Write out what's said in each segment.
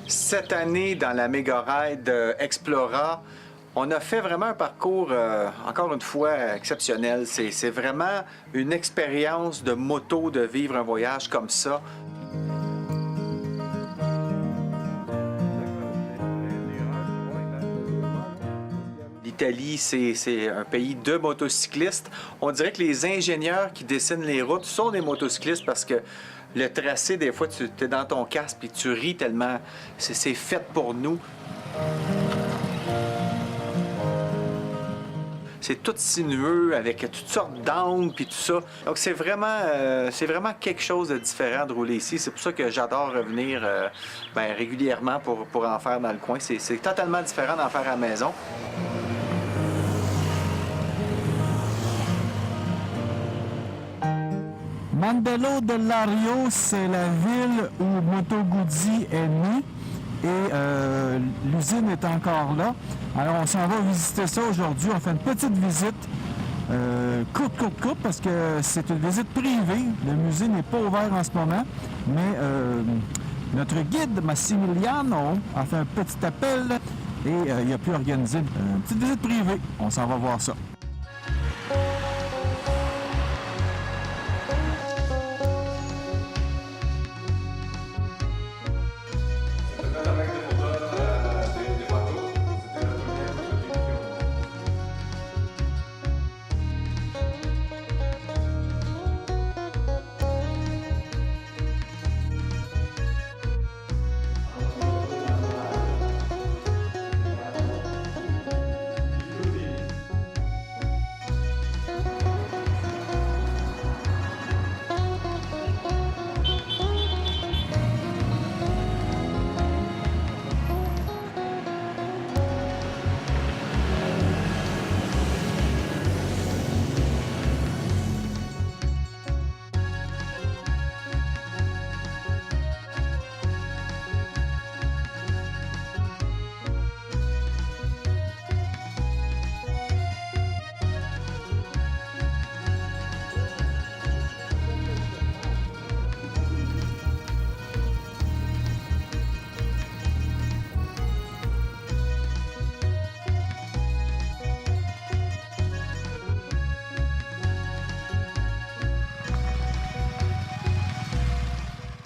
Cette année, dans la Mega Ride Explora, on a fait vraiment un parcours, encore une fois, exceptionnel. C'est vraiment une expérience de moto de vivre un voyage comme ça. L'Italie, c'est un pays de motocyclistes. On dirait que les ingénieurs qui dessinent les routes sont des motocyclistes parce que le tracé, des fois, tu es dans ton casque et tu ris tellement c'est fait pour nous. C'est tout sinueux, avec toutes sortes d'angles puis tout ça. Donc, c'est vraiment quelque chose de différent de rouler ici. C'est pour ça que j'adore revenir régulièrement pour en faire dans le coin. C'est totalement différent d'en faire à la maison. Mandello del Lario, c'est la ville où Moto Guzzi est née et l'usine est encore là. Alors on s'en va visiter ça aujourd'hui. On fait une petite visite courte parce que c'est une visite privée. Le musée n'est pas ouvert en ce moment, mais notre guide Massimiliano a fait un petit appel et il a pu organiser une petite visite privée. On s'en va voir ça.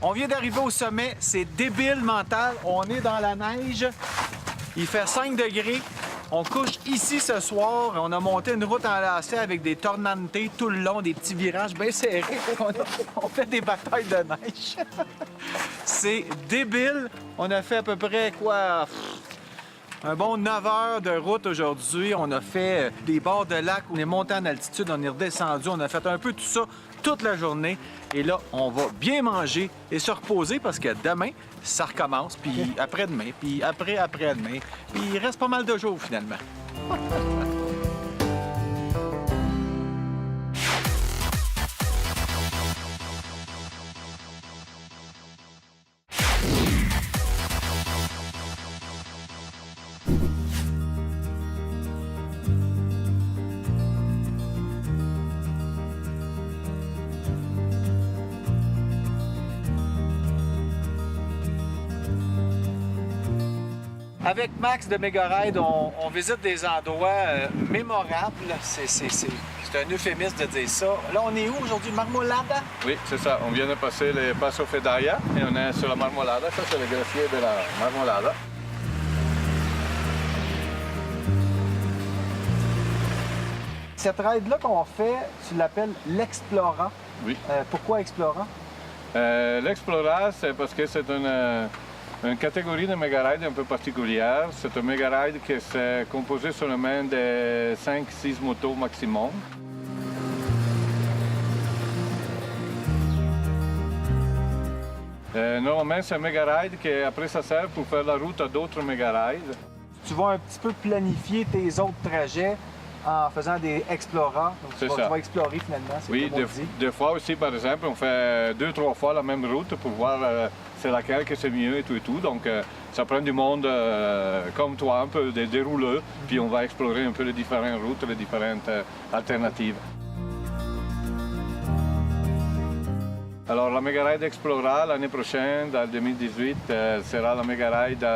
On vient d'arriver au sommet, c'est débile mental. On est dans la neige, il fait 5 degrés. On couche ici ce soir. On a monté une route en lacet avec des tornantes tout le long, des petits virages bien serrés. On fait des batailles de neige. C'est débile. On a fait à peu près quoi? Un bon 9 heures de route aujourd'hui. On a fait des bords de lac, on est monté en altitude, on est redescendu, on a fait un peu tout ça toute la journée. Et là, on va bien manger et se reposer parce que demain, ça recommence, puis après-demain, puis après-demain. Puis il reste pas mal de jours finalement. Avec Max de Mega Ride, on visite des endroits mémorables. C'est un euphémisme de dire ça. Là, on est où aujourd'hui? Marmolada? Oui, c'est ça. On vient de passer le Passo Fedaia et on est sur la Marmolada. Ça, c'est le glacier de la Marmolada. Cette ride-là qu'on fait, tu l'appelles l'Explora. Oui. Pourquoi Explora? L'Explora, c'est parce que c'est une catégorie de mega ride un peu particulière. C'est un mega ride qui est composé seulement de 5-6 motos maximum. Normalement, c'est un mega ride qui après ça sert pour faire la route à d'autres mega rides. Tu vas un petit peu planifier tes autres trajets en faisant des Explora. Donc tu vas explorer finalement. Oui, des fois aussi, par exemple, on fait 2-3 fois la même route pour voir c'est laquelle que c'est mieux et tout. Donc ça prend du monde comme toi, un peu des rouleurs, puis on va explorer un peu les différentes routes, les différentes alternatives. Alors la Mega Ride Explora l'année prochaine, en 2018, sera la Mega Ride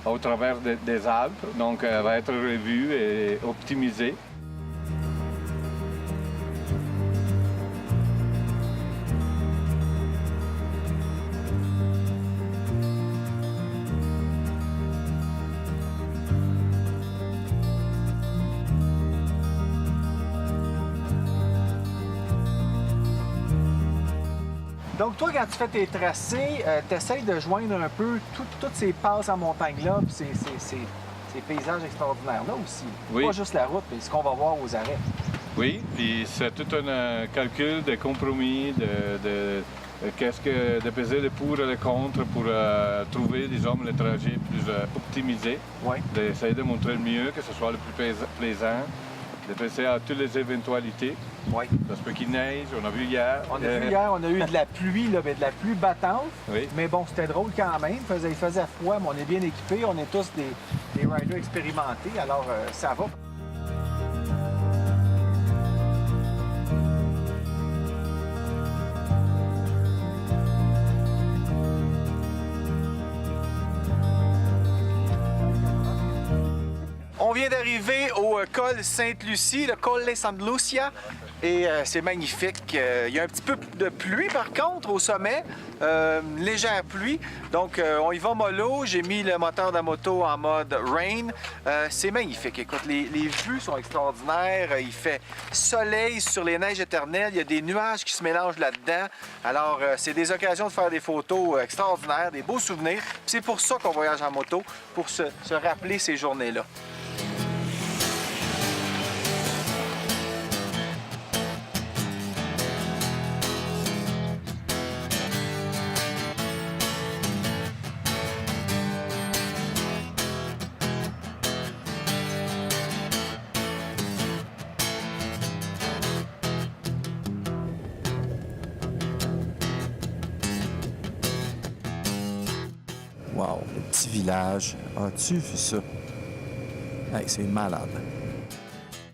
au travers des Alpes, donc elle va être revue et optimisée. Donc, toi, quand tu fais tes tracés, tu essaies de joindre un peu toutes ces passes en montagne-là, puis ces paysages extraordinaires-là aussi. Oui. Pas juste la route, mais ce qu'on va voir aux arrêts. Oui, puis c'est tout un calcul de compromis, qu'est-ce que de peser le pour et le contre pour trouver, disons, le trajet plus optimisé. Oui. D'essayer de montrer le mieux, que ce soit le plus plaisant, de penser à toutes les éventualités. Oui. Ça se peut qu'il neige, on a vu hier. On a vu hier, on a eu de la pluie, là, mais de la pluie battante. Oui. Mais bon, c'était drôle quand même. Il faisait froid, mais on est bien équipés. On est tous des riders expérimentés, alors ça va. On vient d'arriver au col Sainte-Lucie, le Colle San Lucia, et c'est magnifique. Il y a un petit peu de pluie par contre au sommet, une légère pluie. Donc on y va mollo. J'ai mis le moteur de la moto en mode rain. C'est magnifique. Écoute, les vues sont extraordinaires. Il fait soleil sur les neiges éternelles. Il y a des nuages qui se mélangent là-dedans. Alors c'est des occasions de faire des photos extraordinaires, des beaux souvenirs. C'est pour ça qu'on voyage en moto, pour se rappeler ces journées-là. Wow, le petit village. As-tu vu ça? Hey, c'est malade.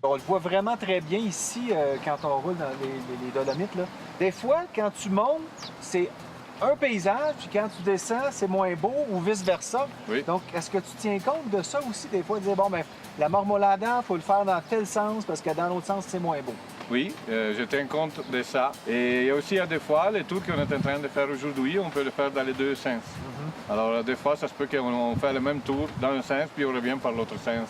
On le voit vraiment très bien ici quand on roule dans les Dolomites, là. Des fois, quand tu montes, c'est un paysage, puis quand tu descends, c'est moins beau ou vice-versa. Oui. Donc, est-ce que tu tiens compte de ça aussi, des fois, de dire, bon, ben, la Marmolada, il faut le faire dans tel sens parce que dans l'autre sens, c'est moins beau. Oui, je tiens compte de ça. Et il y a aussi des fois, les tours qu'on est en train de faire aujourd'hui, on peut le faire dans les deux sens. Alors des fois, ça se peut qu'on fait le même tour dans un sens, puis on revient par l'autre sens.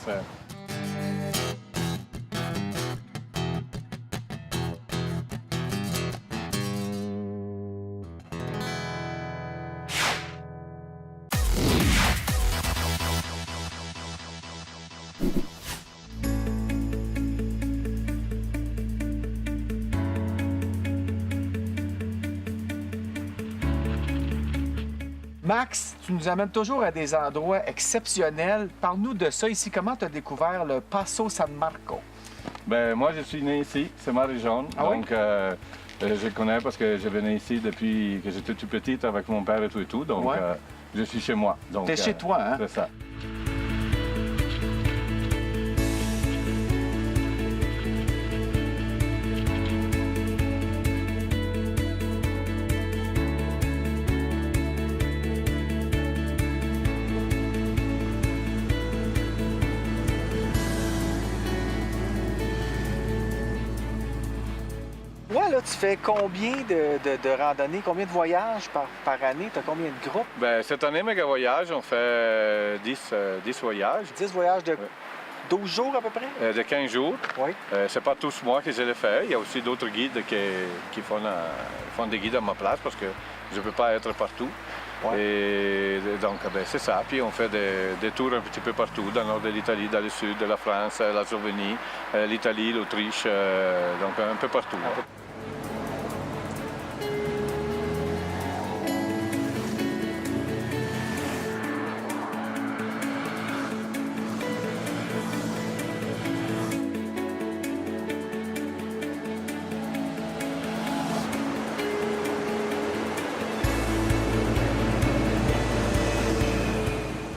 Max, tu nous amènes toujours à des endroits exceptionnels. Parle-nous de ça ici. Comment tu as découvert le Passo San Marco? Ben, moi, je suis né ici, c'est ma région. Ah oui? Donc, je connais parce que je venais ici depuis que j'étais tout petite avec mon père et tout. Donc, Ouais. Je suis chez moi. T'es chez toi, hein? C'est ça. Ouais, là, tu fais combien de randonnées, combien de voyages par année? Tu as combien de groupes? Ben, cette année, Méga Voyage, on fait 10 voyages 10 voyages de 12 jours à peu près? de 15 jours. Oui. C'est pas tous moi que je le fais. Il y a aussi d'autres guides qui font des guides à ma place parce que je ne peux pas être partout. Ouais. Et donc, ben, c'est ça. Puis on fait des tours un petit peu partout, dans le nord de l'Italie, dans le sud de la France, la Slovénie, l'Italie, l'Autriche, donc un peu partout.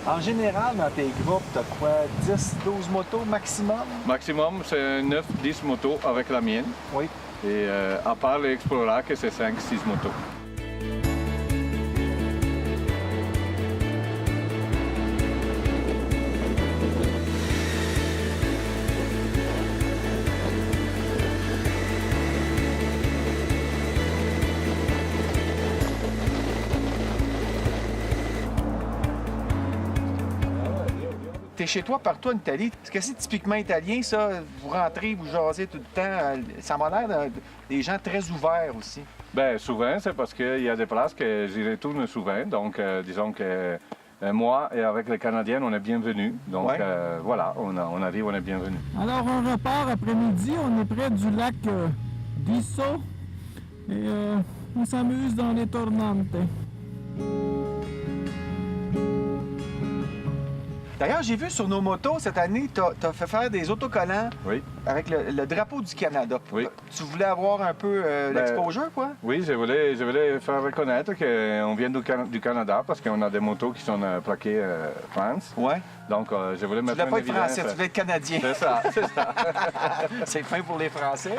En général, dans tes groupes, tu as quoi? 10, 12 motos maximum? Maximum, c'est 9-10 motos avec la mienne. Oui. Et à part les Explora, que c'est 5-6 motos. t'es chez toi partout en Italie. Est-ce que c'est typiquement italien, ça? Vous rentrez, vous jasez tout le temps. Ça m'a l'air des gens très ouverts aussi. Ben, souvent, c'est parce qu'il y a des places que j'y retourne souvent. Donc, disons que moi et avec les Canadiens, on est bienvenus. Donc, Ouais. voilà, on arrive, on est bienvenus. Alors, on repart après-midi. On est près du lac d'Isso. Et on s'amuse dans les Tornantes. D'ailleurs, j'ai vu sur nos motos cette année, tu as fait faire des autocollants Oui. avec le drapeau du Canada. Oui. Tu voulais avoir un peu l'exposure, quoi? Oui, je voulais faire reconnaître qu'on vient du Canada parce qu'on a des motos qui sont plaquées France. Ouais. Donc, je voulais Tu mettre voulais pas en être évidence. français, tu voulais être canadien. C'est ça, c'est ça. C'est fin pour les Français.